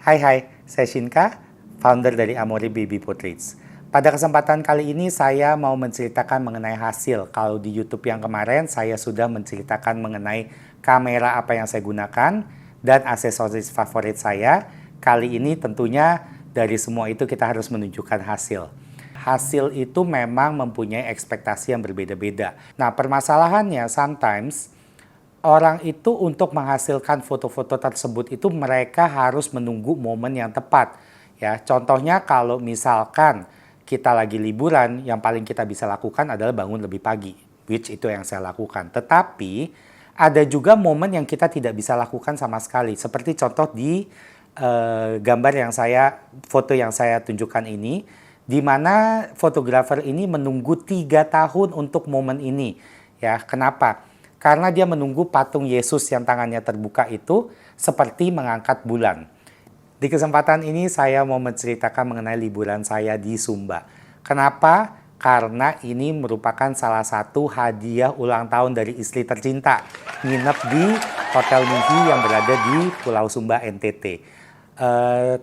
Hai, saya Shinka, founder dari Amori Baby Portraits. Pada kesempatan kali ini saya mau menceritakan mengenai hasil. Kalau di YouTube yang kemarin saya sudah menceritakan mengenai kamera apa yang saya gunakan dan aksesoris favorit saya. Kali ini tentunya dari semua itu kita harus menunjukkan hasil. Hasil itu memang mempunyai ekspektasi yang berbeda-beda. Nah, permasalahannya sometimes orang itu untuk menghasilkan foto-foto tersebut itu mereka harus menunggu momen yang tepat. Ya, contohnya kalau misalkan kita lagi liburan, yang paling kita bisa lakukan adalah bangun lebih pagi, which itu yang saya lakukan. Tetapi ada juga momen yang kita tidak bisa lakukan sama sekali. Seperti contoh di gambar yang foto yang saya tunjukkan ini, di mana fotografer ini menunggu 3 tahun untuk momen ini. Ya, kenapa? Karena dia menunggu patung Yesus yang tangannya terbuka itu seperti mengangkat bulan. Di kesempatan ini saya mau menceritakan mengenai liburan saya di Sumba. Kenapa? Karena ini merupakan salah satu hadiah ulang tahun dari istri tercinta. Nginep di Hotel Mihi yang berada di Pulau Sumba, NTT.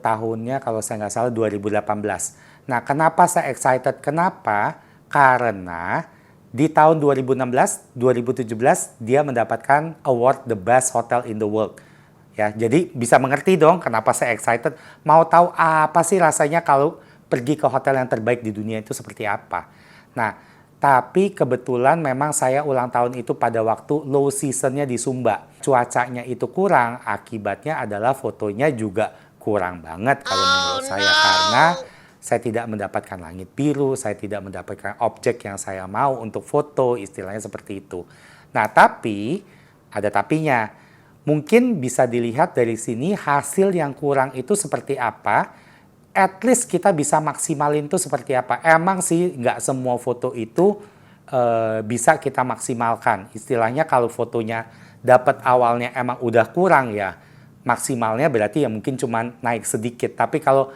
Tahunnya kalau saya nggak salah 2018. Nah, kenapa saya excited? Kenapa? Karena di tahun 2016, 2017 dia mendapatkan award the best hotel in the world. Ya, jadi bisa mengerti dong kenapa saya excited. Mau tahu apa sih rasanya kalau pergi ke hotel yang terbaik di dunia itu seperti apa. Nah, tapi kebetulan memang saya ulang tahun itu pada waktu low seasonnya di Sumba. Cuacanya itu kurang, akibatnya adalah fotonya juga kurang banget kalau menurut saya. Karena saya tidak mendapatkan langit biru, saya tidak mendapatkan objek yang saya mau untuk foto, istilahnya seperti itu. Nah, tapi ada tapinya. Mungkin bisa dilihat dari sini hasil yang kurang itu seperti apa. At least kita bisa maksimalin itu seperti apa. Emang sih nggak semua foto itu bisa kita maksimalkan. Istilahnya kalau fotonya dapat awalnya emang udah kurang ya, maksimalnya berarti ya mungkin cuma naik sedikit. Tapi kalau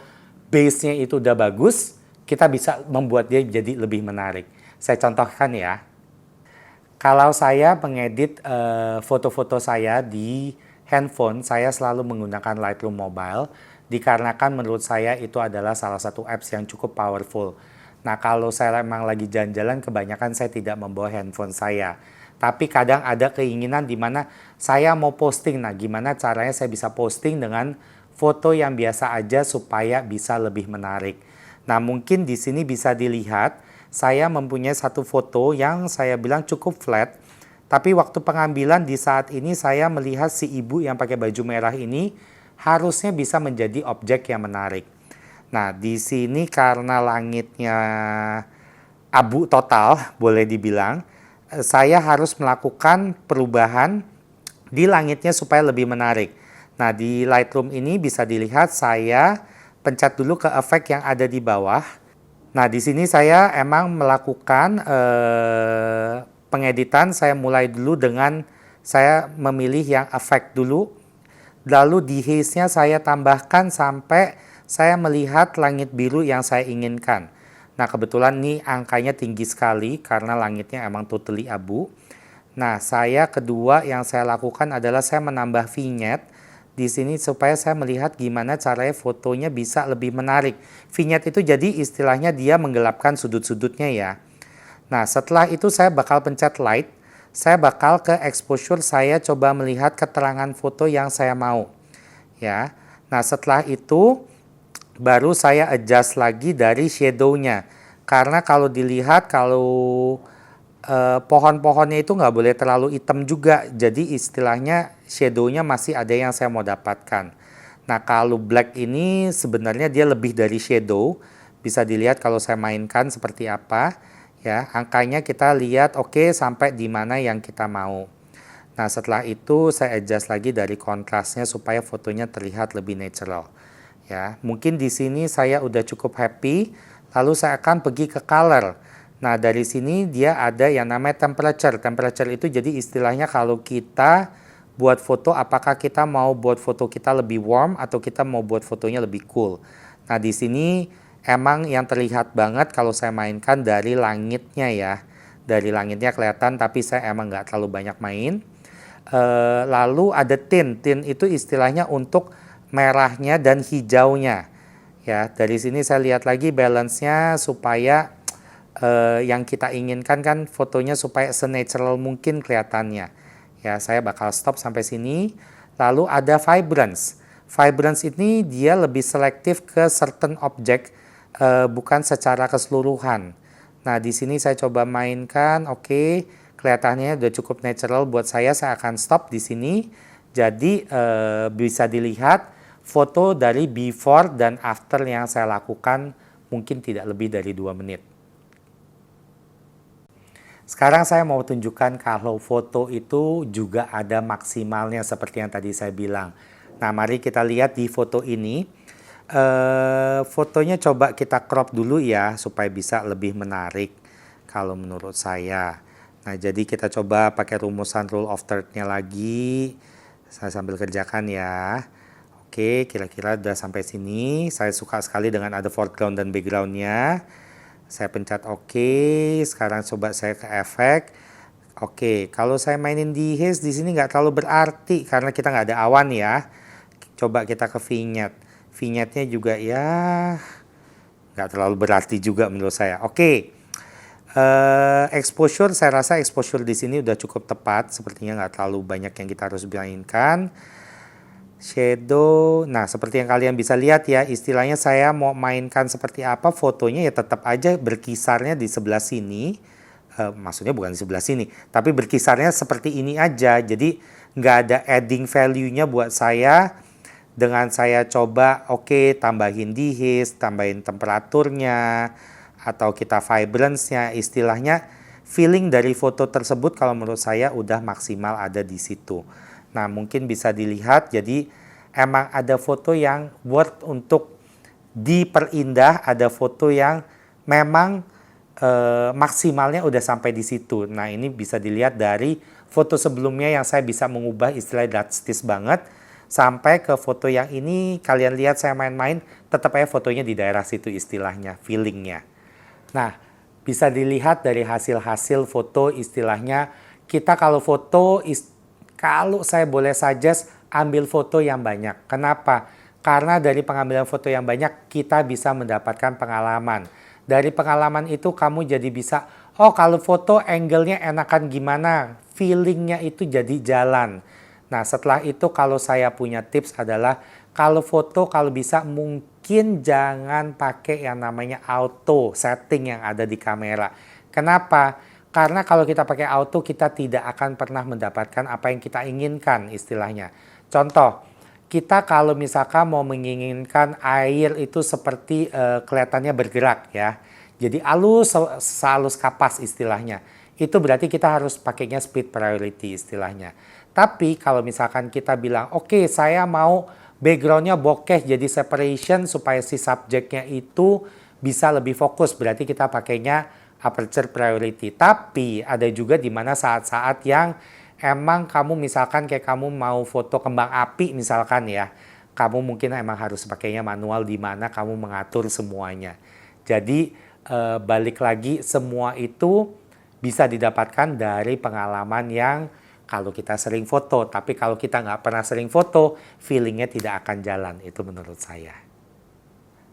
base-nya itu udah bagus, kita bisa membuat dia jadi lebih menarik. Saya contohkan ya. Kalau saya mengedit foto-foto saya di handphone, saya selalu menggunakan Lightroom Mobile, dikarenakan menurut saya itu adalah salah satu apps yang cukup powerful. Nah, kalau saya memang lagi jalan-jalan, kebanyakan saya tidak membawa handphone saya. Tapi kadang ada keinginan di mana saya mau posting. Nah, gimana caranya saya bisa posting dengan foto yang biasa aja supaya bisa lebih menarik. Nah, mungkin di sini bisa dilihat saya mempunyai satu foto yang saya bilang cukup flat. Tapi waktu pengambilan di saat ini saya melihat si ibu yang pakai baju merah ini harusnya bisa menjadi objek yang menarik. Nah, di sini karena langitnya abu total, boleh dibilang, saya harus melakukan perubahan di langitnya supaya lebih menarik. Nah, di Lightroom ini bisa dilihat saya pencet dulu ke efek yang ada di bawah. Nah, di sini saya emang melakukan pengeditan. Saya mulai dulu dengan saya memilih yang efek dulu. Lalu di haze-nya saya tambahkan sampai saya melihat langit biru yang saya inginkan. Nah, kebetulan nih angkanya tinggi sekali karena langitnya emang totally abu. Nah, kedua yang saya lakukan adalah saya menambah vignette di sini supaya saya melihat gimana caranya fotonya bisa lebih menarik. Vignette itu jadi istilahnya dia menggelapkan sudut-sudutnya ya. Nah, setelah itu saya bakal pencet light. Saya bakal ke exposure, saya coba melihat keterangan foto yang saya mau. Ya. Nah, setelah itu baru saya adjust lagi dari shadow-nya. Karena kalau dilihat kalau pohon-pohonnya itu nggak boleh terlalu hitam juga. Jadi istilahnya shadow-nya masih ada yang saya mau dapatkan. Nah, kalau black ini sebenarnya dia lebih dari shadow. Bisa dilihat kalau saya mainkan seperti apa. Ya, angkanya kita lihat oke sampai di mana yang kita mau. Nah, setelah itu saya adjust lagi dari kontrasnya supaya fotonya terlihat lebih natural. Ya, mungkin di sini saya udah cukup happy. Lalu saya akan pergi ke color. Nah, dari sini dia ada yang namanya temperature. Temperature itu jadi istilahnya kalau kita buat foto, apakah kita mau buat foto kita lebih warm atau kita mau buat fotonya lebih cool. Nah, di sini emang yang terlihat banget kalau saya mainkan dari langitnya ya. Dari langitnya kelihatan, tapi saya emang nggak terlalu banyak main. Lalu ada tint. Tint itu istilahnya untuk merahnya dan hijaunya. Ya, dari sini saya lihat lagi balance-nya supaya yang kita inginkan kan fotonya supaya se-natural mungkin kelihatannya. Ya, saya bakal stop sampai sini. Lalu ada vibrance. Vibrance ini dia lebih selektif ke certain object, bukan secara keseluruhan. Nah, di sini saya coba mainkan, oke, kelihatannya udah cukup natural buat saya akan stop di sini. Jadi bisa dilihat foto dari before dan after yang saya lakukan mungkin tidak lebih dari 2 menit. Sekarang saya mau tunjukkan kalau foto itu juga ada maksimalnya seperti yang tadi saya bilang. Nah, mari kita lihat di foto ini. Fotonya coba kita crop dulu ya supaya bisa lebih menarik kalau menurut saya. Nah, jadi kita coba pakai rumusan rule of third-nya lagi. Saya sambil kerjakan ya. Oke, kira-kira udah sampai sini. Saya suka sekali dengan ada foreground dan background-nya. Saya pencet oke. Sekarang coba saya ke efek. Oke, kalau saya mainin di haze di sini nggak terlalu berarti karena kita nggak ada awan ya. Coba kita ke vignette. Vignette-nya juga ya nggak terlalu berarti juga menurut saya. Oke. Exposure, saya rasa exposure di sini udah cukup tepat. Sepertinya nggak terlalu banyak yang kita harus mainkan. Shadow, nah seperti yang kalian bisa lihat ya, istilahnya saya mau mainkan seperti apa fotonya ya tetap aja berkisarnya di sebelah sini. Maksudnya bukan di sebelah sini, tapi berkisarnya seperti ini aja. Jadi nggak ada adding value-nya buat saya. Dengan saya coba, oke, tambahin dehaze, tambahin temperaturnya, atau kita vibrance-nya, istilahnya feeling dari foto tersebut kalau menurut saya udah maksimal ada di situ. Nah, mungkin bisa dilihat, jadi emang ada foto yang worth untuk diperindah, ada foto yang memang maksimalnya udah sampai di situ. Nah, ini bisa dilihat dari foto sebelumnya yang saya bisa mengubah istilah drastis banget, sampai ke foto yang ini, kalian lihat saya main-main, tetap aja fotonya di daerah situ istilahnya, feelingnya. Nah, bisa dilihat dari hasil-hasil foto istilahnya, kita kalau foto kalau saya boleh suggest, ambil foto yang banyak. Kenapa? Karena dari pengambilan foto yang banyak, kita bisa mendapatkan pengalaman. Dari pengalaman itu, kamu jadi bisa, oh kalau foto angle-nya enakan gimana, feeling-nya itu jadi jalan. Nah, setelah itu kalau saya punya tips adalah, kalau foto kalau bisa mungkin jangan pakai yang namanya auto setting yang ada di kamera. Kenapa? Karena kalau kita pakai auto, kita tidak akan pernah mendapatkan apa yang kita inginkan istilahnya. Contoh, kita kalau misalkan mau menginginkan air itu seperti kelihatannya bergerak ya. Jadi halus kapas istilahnya. Itu berarti kita harus pakainya speed priority istilahnya. Tapi kalau misalkan kita bilang, oke, saya mau backgroundnya bokeh jadi separation supaya si subjeknya itu bisa lebih fokus. Berarti kita pakainya aperture priority. Tapi ada juga di mana saat-saat yang emang kamu misalkan kayak kamu mau foto kembang api misalkan ya. Kamu mungkin emang harus pakainya manual di mana kamu mengatur semuanya. Jadi balik lagi semua itu bisa didapatkan dari pengalaman yang kalau kita sering foto. Tapi kalau kita nggak pernah sering foto, feelingnya tidak akan jalan. Itu menurut saya.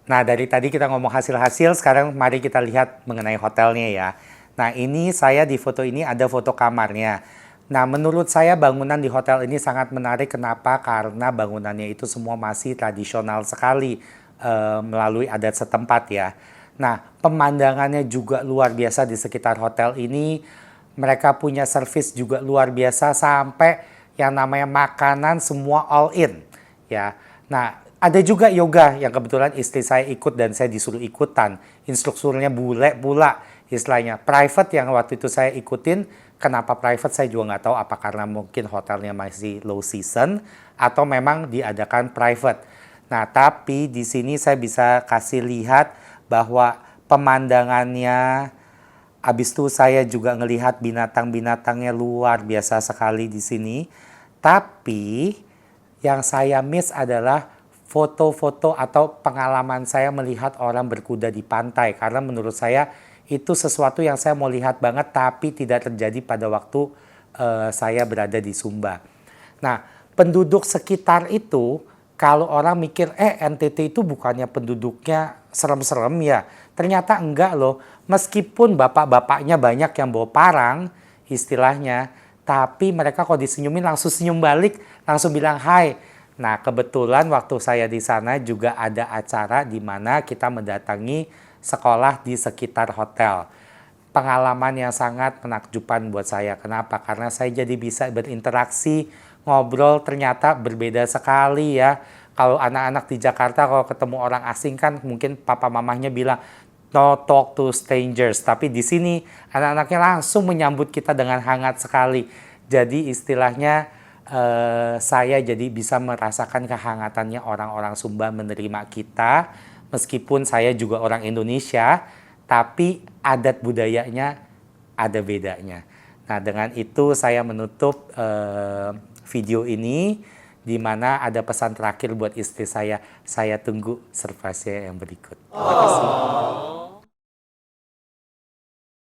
Nah, dari tadi kita ngomong hasil-hasil, sekarang mari kita lihat mengenai hotelnya ya. Nah, ini saya di foto ini ada foto kamarnya. Nah, menurut saya bangunan di hotel ini sangat menarik. Kenapa? Karena bangunannya itu semua masih tradisional sekali melalui adat setempat ya. Nah, pemandangannya juga luar biasa di sekitar hotel ini. Mereka punya servis juga luar biasa sampai yang namanya makanan semua all in ya. Nah, ada juga yoga yang kebetulan istri saya ikut dan saya disuruh ikutan. Instrukturnya bule pula istilahnya. Private yang waktu itu saya ikutin. Kenapa private saya juga nggak tahu. Apa karena mungkin hotelnya masih low season atau memang diadakan private. Nah, tapi di sini saya bisa kasih lihat bahwa pemandangannya, habis itu saya juga ngelihat binatang-binatangnya luar biasa sekali di sini. Tapi yang saya miss adalah foto-foto atau pengalaman saya melihat orang berkuda di pantai. Karena menurut saya itu sesuatu yang saya mau lihat banget tapi tidak terjadi pada waktu saya berada di Sumba. Nah, penduduk sekitar itu kalau orang mikir, NTT itu bukannya penduduknya serem-serem ya. Ternyata enggak loh. Meskipun bapak-bapaknya banyak yang bawa parang, istilahnya, tapi mereka kalau disenyumin langsung senyum balik, langsung bilang hai. Nah, kebetulan waktu saya di sana juga ada acara di mana kita mendatangi sekolah di sekitar hotel. Pengalaman yang sangat menakjubkan buat saya. Kenapa? Karena saya jadi bisa berinteraksi, ngobrol, ternyata berbeda sekali ya. Kalau anak-anak di Jakarta kalau ketemu orang asing kan mungkin papa mamahnya bilang no talk to strangers. Tapi di sini anak-anaknya langsung menyambut kita dengan hangat sekali. Jadi istilahnya saya jadi bisa merasakan kehangatannya orang-orang Sumba menerima kita. Meskipun saya juga orang Indonesia, tapi adat budayanya ada bedanya. Nah, dengan itu saya menutup video ini, di mana ada pesan terakhir buat istri saya. Saya tunggu surprise-nya yang berikut. Terima kasih.